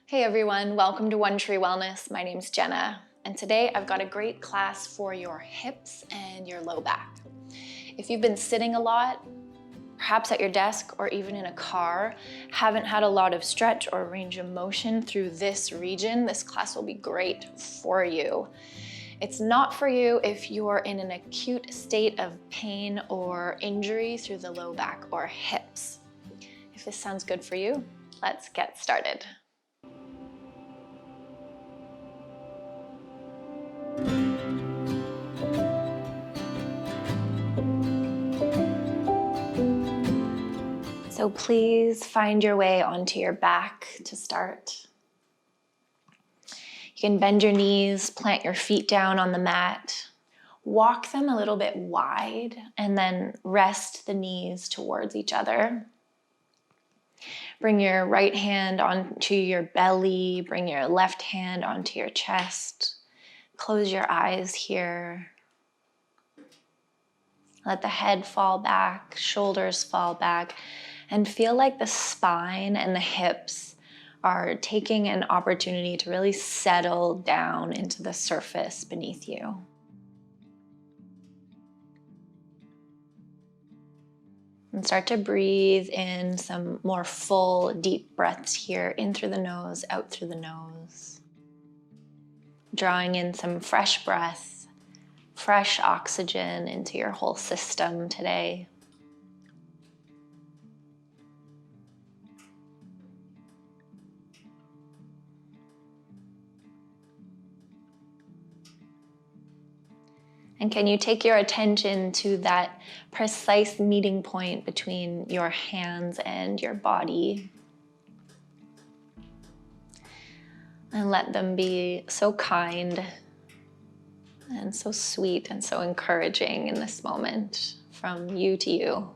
Hey everyone, welcome to One Tree Wellness. My name's Jenna, and today I've got a great class for your hips and your low back. If you've been sitting a lot, perhaps at your desk or even in a car, haven't had a lot of stretch or range of motion through this region, this class will be great for you. It's not for you if you're in an acute state of pain or injury through the low back or hips. If this sounds good for you, let's get started. So please find your way onto your back to start. You can bend your knees, plant your feet down on the mat, walk them a little bit wide, and then rest the knees towards each other. Bring your right hand onto your belly, bring your left hand onto your chest. Close your eyes here. Let the head fall back, shoulders fall back, and feel like the spine and the hips are taking an opportunity to really settle down into the surface beneath you. And start to breathe in some more full, deep breaths here, in through the nose, out through the nose. Drawing in some fresh breath, fresh oxygen into your whole system today. And can you take your attention to that precise meeting point between your hands and your body? And let them be so kind and so sweet and so encouraging in this moment from you to you.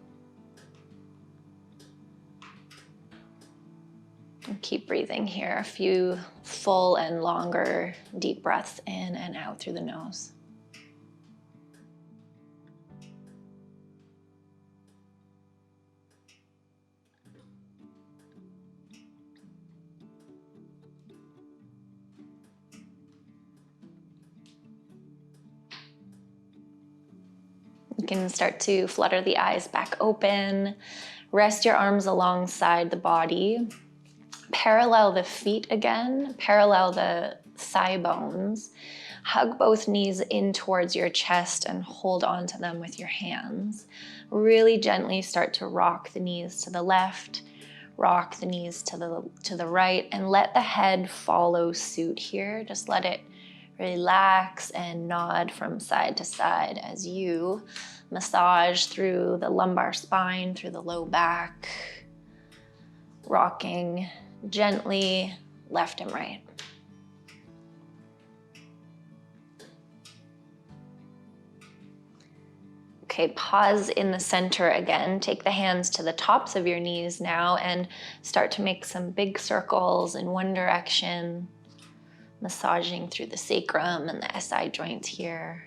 And keep breathing here. A few full and longer deep breaths in and out through the nose. You can start to flutter the eyes back open. Rest your arms alongside the body. Parallel the feet again. Parallel the thigh bones. Hug both knees in towards your chest and hold on to them with your hands. Really gently start to rock the knees to the left, rock the knees to the right, and let the head follow suit here. Just let it relax and nod from side to side as you massage through the lumbar spine, through the low back, rocking gently left and right. Okay, pause in the center again. Take the hands to the tops of your knees now and start to make some big circles in one direction, massaging through the sacrum and the SI joints here.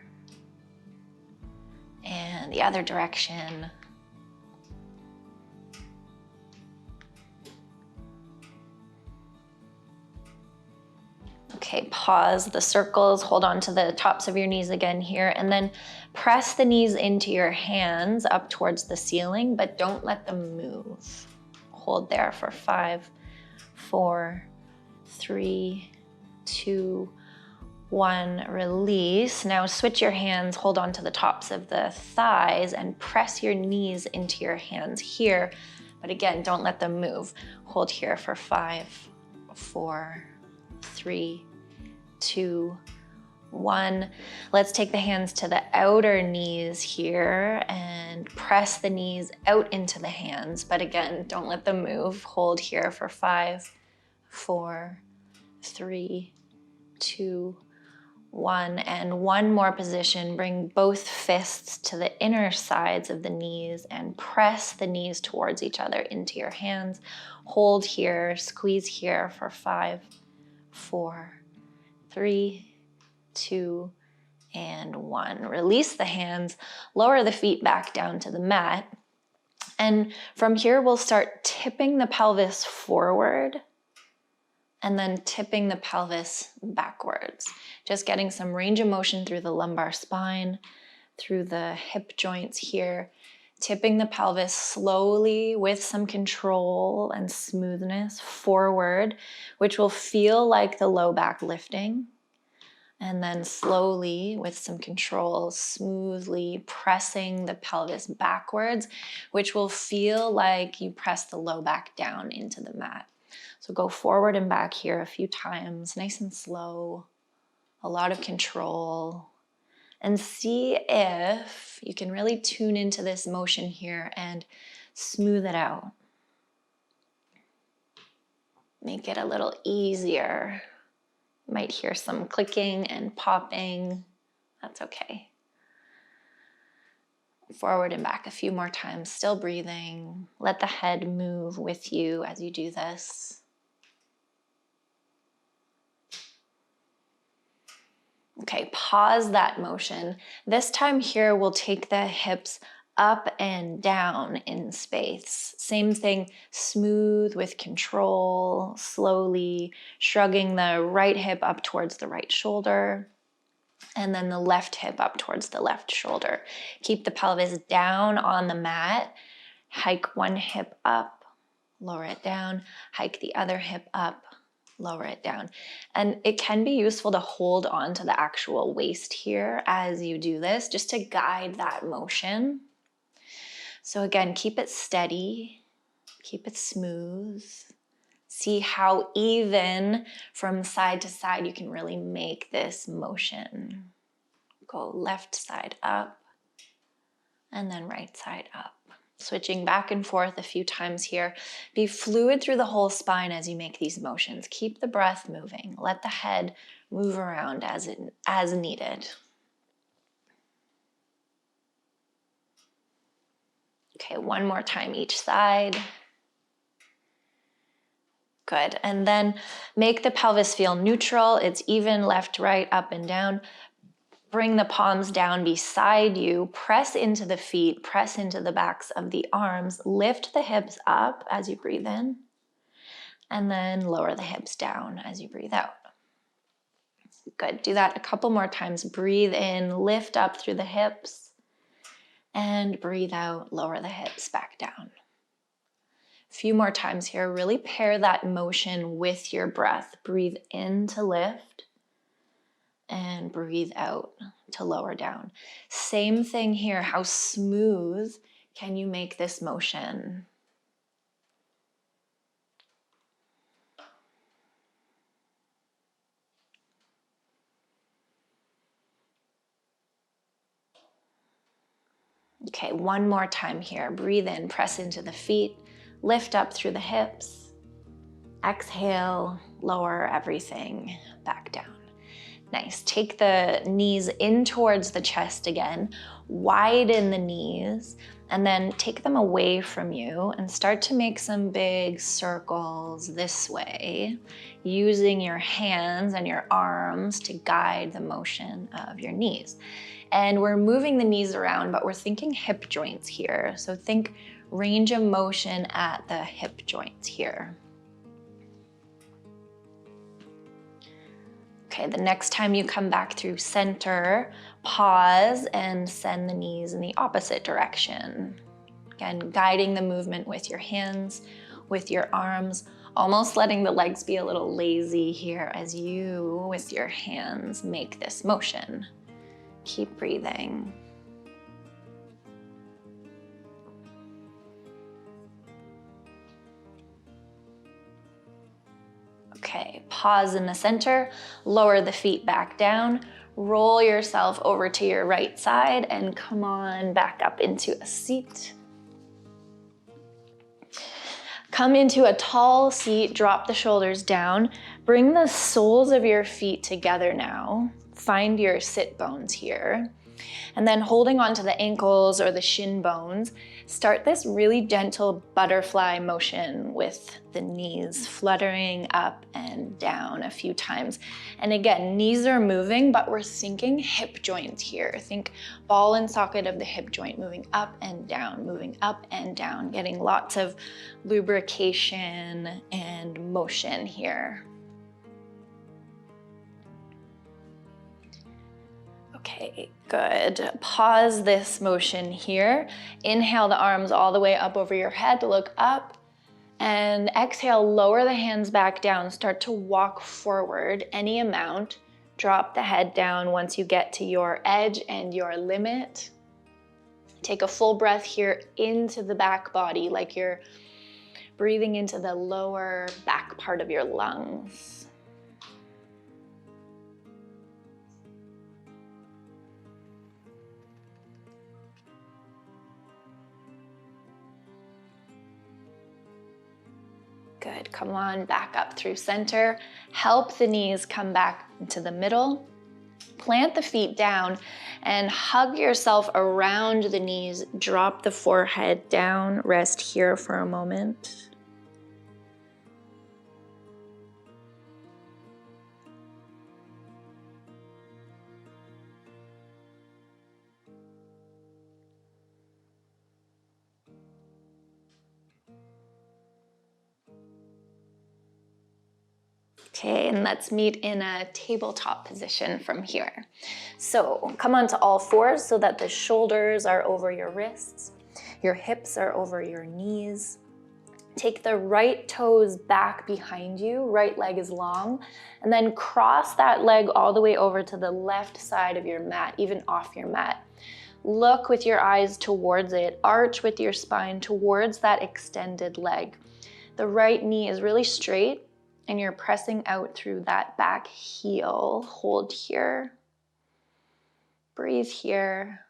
And the other direction. Okay, pause the circles, hold on to the tops of your knees again here, and then press the knees into your hands up towards the ceiling, but don't let them move. Hold there for 5, 4, 3, 2, 1, release. Now switch your hands, hold on to the tops of the thighs and press your knees into your hands here. But again, don't let them move. Hold here for 5, 4, 3, 2, 1. Let's take the hands to the outer knees here and press the knees out into the hands. But again, don't let them move. Hold here for 5, 4, 3, 2, 1, and one more position. Bring both fists to the inner sides of the knees and press the knees towards each other into your hands. Hold here, squeeze here for 5, 4, 3, 2, and 1. Release the hands, lower the feet back down to the mat. And from here, we'll start tipping the pelvis forward and then tipping the pelvis backwards. Just getting some range of motion through the lumbar spine, through the hip joints here, tipping the pelvis slowly with some control and smoothness forward, which will feel like the low back lifting. And then slowly, with some control, smoothly pressing the pelvis backwards, which will feel like you press the low back down into the mat. So go forward and back here a few times, nice and slow, a lot of control. And see if you can really tune into this motion here and smooth it out. Make it a little easier. You might hear some clicking and popping. That's okay. Forward and back a few more times, still breathing. Let the head move with you as you do this. Okay, pause that motion. This time here, we'll take the hips up and down in space. Same thing, smooth with control, slowly shrugging the right hip up towards the right shoulder, and then the left hip up towards the left shoulder. Keep the pelvis down on the mat. Hike one hip up, lower it down, hike the other hip up, lower it down. And it can be useful to hold on to the actual waist here as you do this, just to guide that motion. So again, keep it steady, keep it smooth. See how even from side to side you can really make this motion. Go left side up and then right side up. Switching back and forth a few times here. Be fluid through the whole spine as you make these motions. Keep the breath moving. Let the head move around as needed. Okay, one more time each side. Good, and then make the pelvis feel neutral. It's even left, right, up and down. Bring the palms down beside you. Press into the feet, press into the backs of the arms. Lift the hips up as you breathe in, and then lower the hips down as you breathe out. Good, do that a couple more times. Breathe in, lift up through the hips, and breathe out, lower the hips back down. A few more times here. Really pair that motion with your breath. Breathe in to lift and breathe out to lower down. Same thing here. How smooth can you make this motion? Okay, one more time here. Breathe in, press into the feet, lift up through the hips. Exhale, lower everything back down. Nice. Take the knees in towards the chest again. Widen the knees and then take them away from you and start to make some big circles this way, using your hands and your arms to guide the motion of your knees. And we're moving the knees around, but we're thinking hip joints here. So think range of motion at the hip joints here. Okay, the next time you come back through center, pause and send the knees in the opposite direction. Again, guiding the movement with your hands, with your arms, almost letting the legs be a little lazy here as you, with your hands, make this motion. Keep breathing. Okay, pause in the center, lower the feet back down, roll yourself over to your right side and come on back up into a seat. Come into a tall seat, drop the shoulders down, bring the soles of your feet together now. Find your sit bones here. And then holding onto the ankles or the shin bones, start this really gentle butterfly motion with the knees fluttering up and down a few times. And again, knees are moving, but we're thinking hip joints here. Think ball and socket of the hip joint moving up and down, moving up and down, getting lots of lubrication and motion here. Okay, good. Pause this motion here. Inhale the arms all the way up over your head, look up. And exhale, lower the hands back down. Start to walk forward any amount. Drop the head down once you get to your edge and your limit. Take a full breath here into the back body, like you're breathing into the lower back part of your lungs. Good, come on, back up through center. Help the knees come back into the middle. Plant the feet down and hug yourself around the knees. Drop the forehead down, rest here for a moment. Okay, and let's meet in a tabletop position from here. So come onto all fours so that the shoulders are over your wrists, your hips are over your knees. Take the right toes back behind you, right leg is long, and then cross that leg all the way over to the left side of your mat, even off your mat. Look with your eyes towards it, arch with your spine towards that extended leg. The right knee is really straight, and you're pressing out through that back heel. Hold here. Breathe here.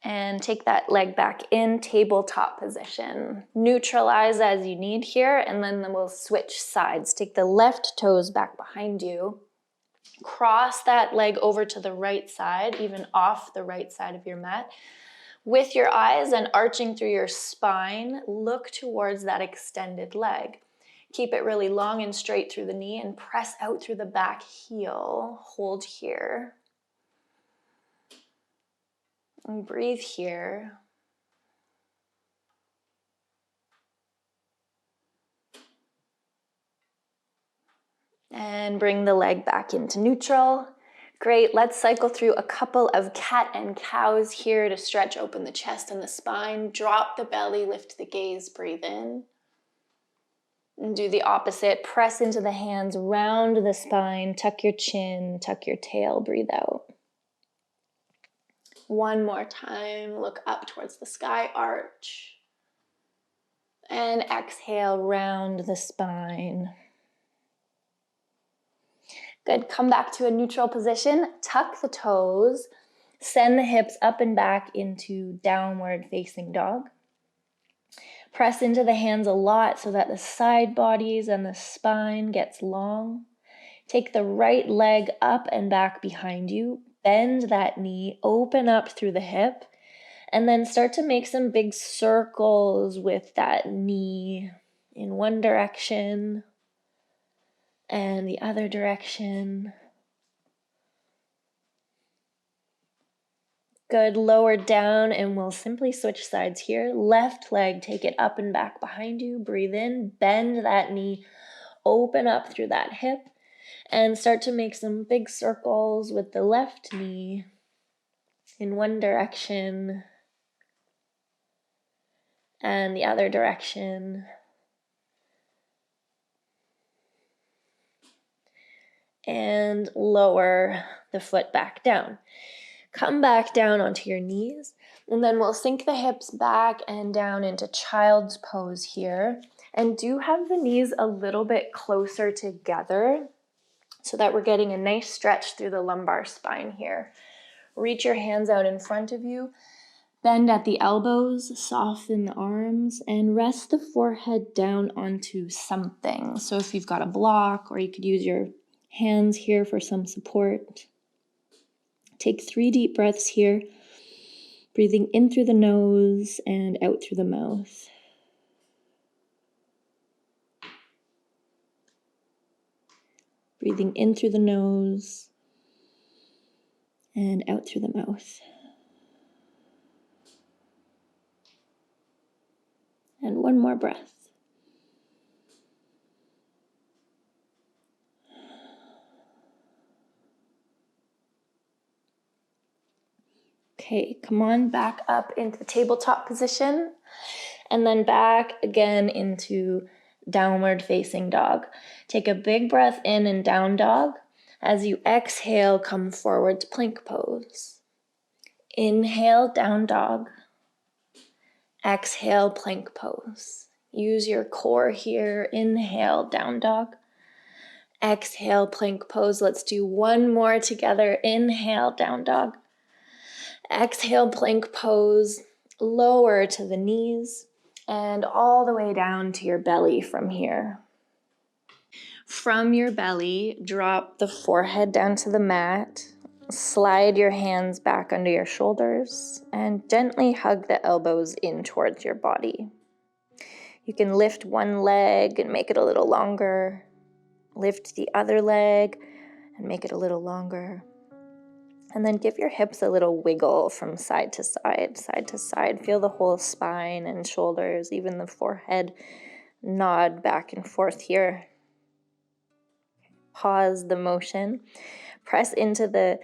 And take that leg back in tabletop position. Neutralize as you need here, and then we'll switch sides. Take the left toes back behind you. Cross that leg over to the right side, even off the right side of your mat. With your eyes and arching through your spine, look towards that extended leg. Keep it really long and straight through the knee and press out through the back heel. Hold here. And breathe here. And bring the leg back into neutral. Great, let's cycle through a couple of cat and cows here to stretch open the chest and the spine. Drop the belly, lift the gaze, breathe in. And do the opposite, press into the hands, round the spine, tuck your chin, tuck your tail, breathe out. One more time, look up towards the sky, arch. And exhale, round the spine. Good, come back to a neutral position, tuck the toes, send the hips up and back into downward facing dog. Press into the hands a lot so that the side bodies and the spine gets long. Take the right leg up and back behind you, bend that knee, open up through the hip, and then start to make some big circles with that knee in one direction and the other direction. Good, lower down, and we'll simply switch sides here. Left leg, take it up and back behind you. Breathe in, bend that knee, open up through that hip, and start to make some big circles with the left knee in one direction and the other direction. And lower the foot back down. Come back down onto your knees, and then we'll sink the hips back and down into child's pose here. And do have the knees a little bit closer together so that we're getting a nice stretch through the lumbar spine here. Reach your hands out in front of you, bend at the elbows, soften the arms, and rest the forehead down onto something. So if you've got a block, or you could use your hands here for some support. Take 3 deep breaths here, breathing in through the nose and out through the mouth. Breathing in through the nose and out through the mouth. And one more breath. Okay, come on back up into tabletop position and then back again into downward facing dog. Take a big breath in and down dog. As you exhale, come forward to plank pose. Inhale, down dog. Exhale, plank pose. Use your core here. Inhale, down dog. Exhale, plank pose. Let's do one more together. Inhale, down dog. Exhale, plank pose. Lower to the knees and all the way down to your belly from here. From your belly, drop the forehead down to the mat. Slide your hands back under your shoulders and gently hug the elbows in towards your body. You can lift one leg and make it a little longer. Lift the other leg and make it a little longer. And then give your hips a little wiggle from side to side, side to side. Feel the whole spine and shoulders, even the forehead, nod back and forth here. Pause the motion. Press into the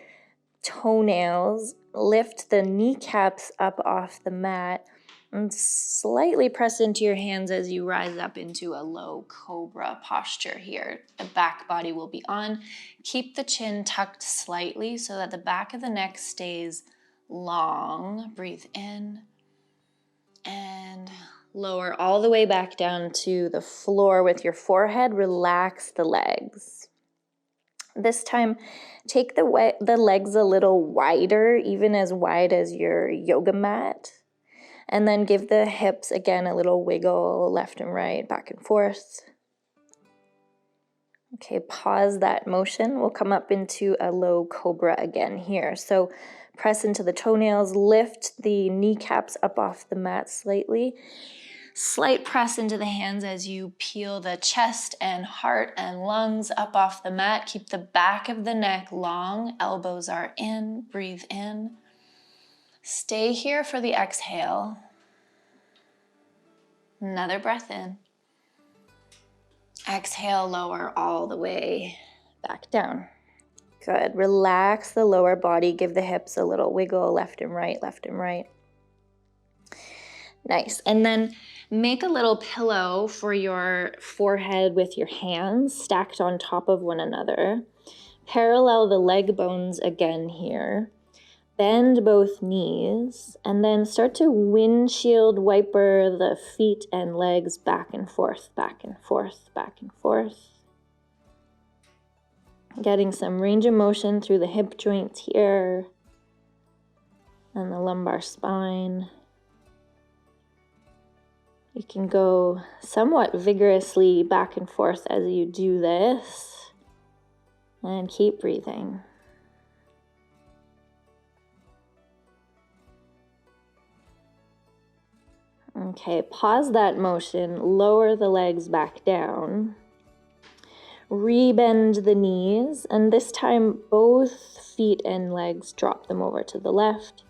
toenails. Lift the kneecaps up off the mat. And slightly press into your hands as you rise up into a low cobra posture here. The back body will be on. Keep the chin tucked slightly so that the back of the neck stays long. Breathe in and lower all the way back down to the floor with your forehead. Relax the legs. This time, take the legs a little wider, even as wide as your yoga mat. And then give the hips, again, a little wiggle left and right, back and forth. Okay, pause that motion. We'll come up into a low cobra again here. So press into the toenails, lift the kneecaps up off the mat slightly. Slight press into the hands as you peel the chest and heart and lungs up off the mat. Keep the back of the neck long. Elbows are in. Breathe in. Stay here for the exhale. Another breath in. Exhale, lower all the way back down. Good. Relax the lower body. Give the hips a little wiggle, left and right, left and right. Nice. And then make a little pillow for your forehead with your hands stacked on top of one another. Parallel the leg bones again here. Bend both knees and then start to windshield wiper the feet and legs back and forth, back and forth, back and forth. Getting some range of motion through the hip joints here and the lumbar spine. You can go somewhat vigorously back and forth as you do this and keep breathing. Okay, pause that motion, lower the legs back down, rebend the knees, and this time both feet and legs drop them over to the left,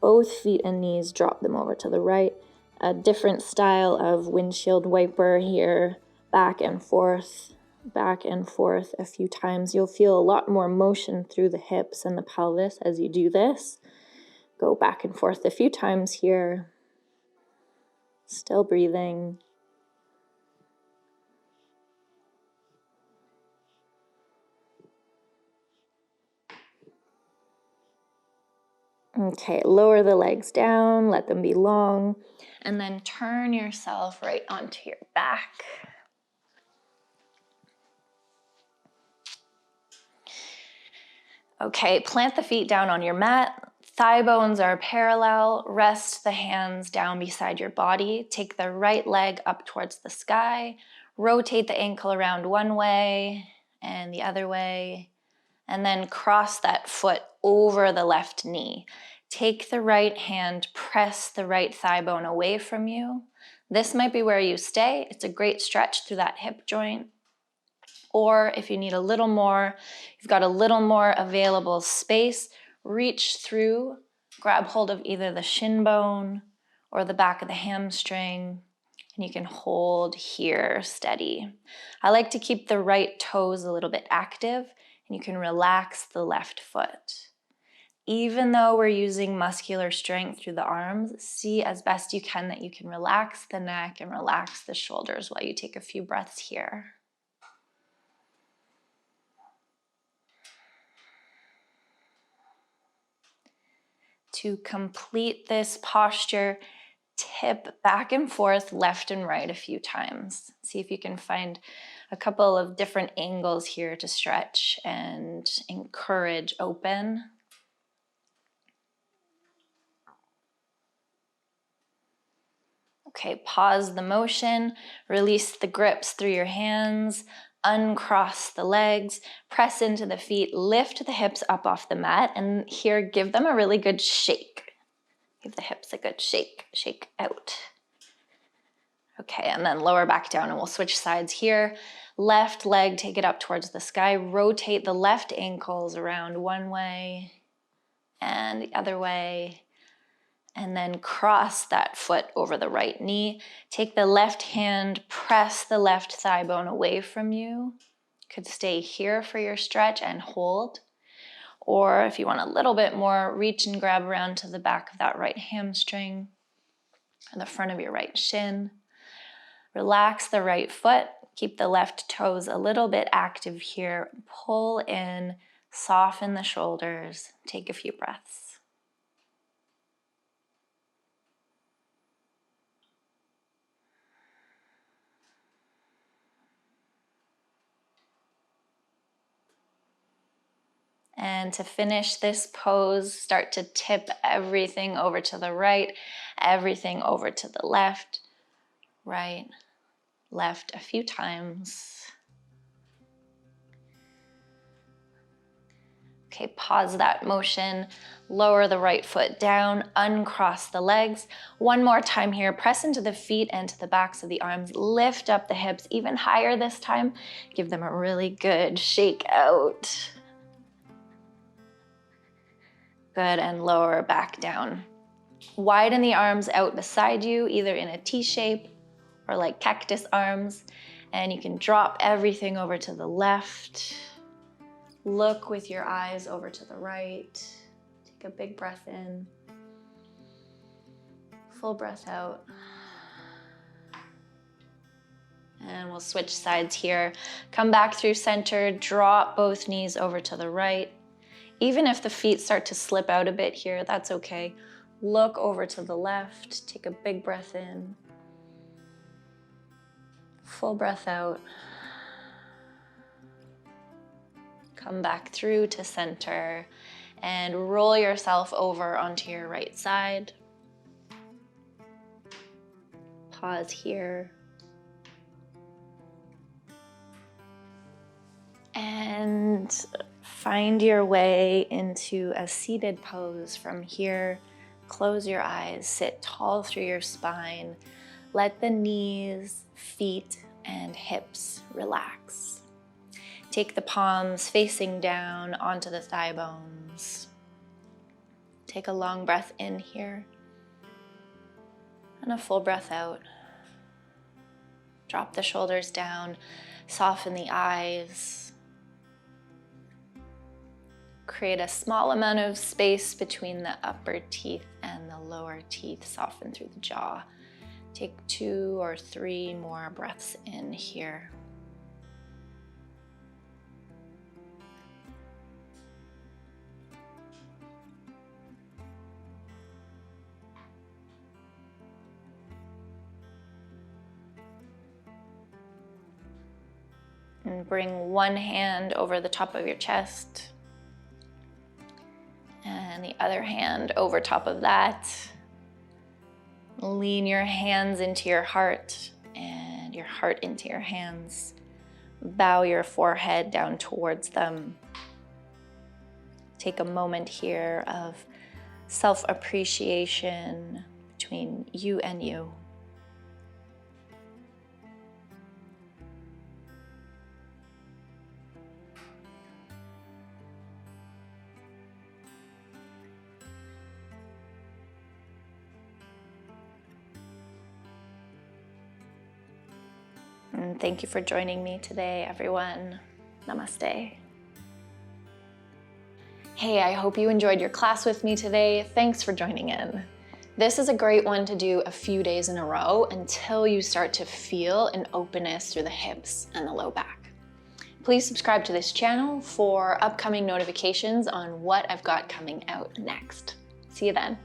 both feet and knees drop them over to the right. A different style of windshield wiper here, back and forth a few times. You'll feel a lot more motion through the hips and the pelvis as you do this. Go back and forth a few times here. Still breathing. Okay, lower the legs down, let them be long, and then turn yourself right onto your back. Okay, plant the feet down on your mat. Thigh bones are parallel. Rest the hands down beside your body. Take the right leg up towards the sky. Rotate the ankle around one way and the other way. And then cross that foot over the left knee. Take the right hand, press the right thigh bone away from you. This might be where you stay. It's a great stretch through that hip joint. Or if you need a little more, you've got a little more available space, reach through, grab hold of either the shin bone or the back of the hamstring, and you can hold here steady. I like to keep the right toes a little bit active, and you can relax the left foot. Even though we're using muscular strength through the arms, see as best you can that you can relax the neck and relax the shoulders while you take a few breaths here. To complete this posture, tip back and forth, left and right a few times. See if you can find a couple of different angles here to stretch and encourage open. Okay, pause the motion, release the grips through your hands, uncross the legs, press into the feet, lift the hips up off the mat, and here give them a really good shake. Give the hips a good shake, shake out. Okay, and then lower back down and we'll switch sides here. Left leg, take it up towards the sky, rotate the left ankles around one way and the other way. And then cross that foot over the right knee. Take the left hand, press the left thigh bone away from you. Could stay here for your stretch and hold. Or if you want a little bit more, reach and grab around to the back of that right hamstring or the front of your right shin. Relax the right foot. Keep the left toes a little bit active here. Pull in, soften the shoulders. Take a few breaths. And to finish this pose, start to tip everything over to the right, everything over to the left, right, left a few times. Okay, pause that motion, lower the right foot down, uncross the legs. One more time here, press into the feet and to the backs of the arms, lift up the hips even higher this time. Give them a really good shake out. Good, and lower back down. Widen the arms out beside you, either in a T shape or like cactus arms, and you can drop everything over to the left. Look with your eyes over to the right. Take a big breath in. Full breath out. And we'll switch sides here. Come back through center, drop both knees over to the right. Even if the feet start to slip out a bit here, that's okay. Look over to the left, take a big breath in. Full breath out. Come back through to center and roll yourself over onto your right side. Pause here. And find your way into a seated pose from here. Close your eyes, sit tall through your spine. Let the knees, feet, and hips relax. Take the palms facing down onto the thigh bones. Take a long breath in here and a full breath out. Drop the shoulders down, soften the eyes. Create a small amount of space between the upper teeth and the lower teeth. Soften through the jaw. Take 2 or 3 more breaths in here. And bring one hand over the top of your chest. And the other hand over top of that. Lean your hands into your heart and your heart into your hands. Bow your forehead down towards them. Take a moment here of self-appreciation between you and you. And thank you for joining me today, everyone. Namaste. Hey, I hope you enjoyed your class with me today. Thanks for joining in. This is a great one to do a few days in a row until you start to feel an openness through the hips and the low back. Please subscribe to this channel for upcoming notifications on what I've got coming out next. See you then.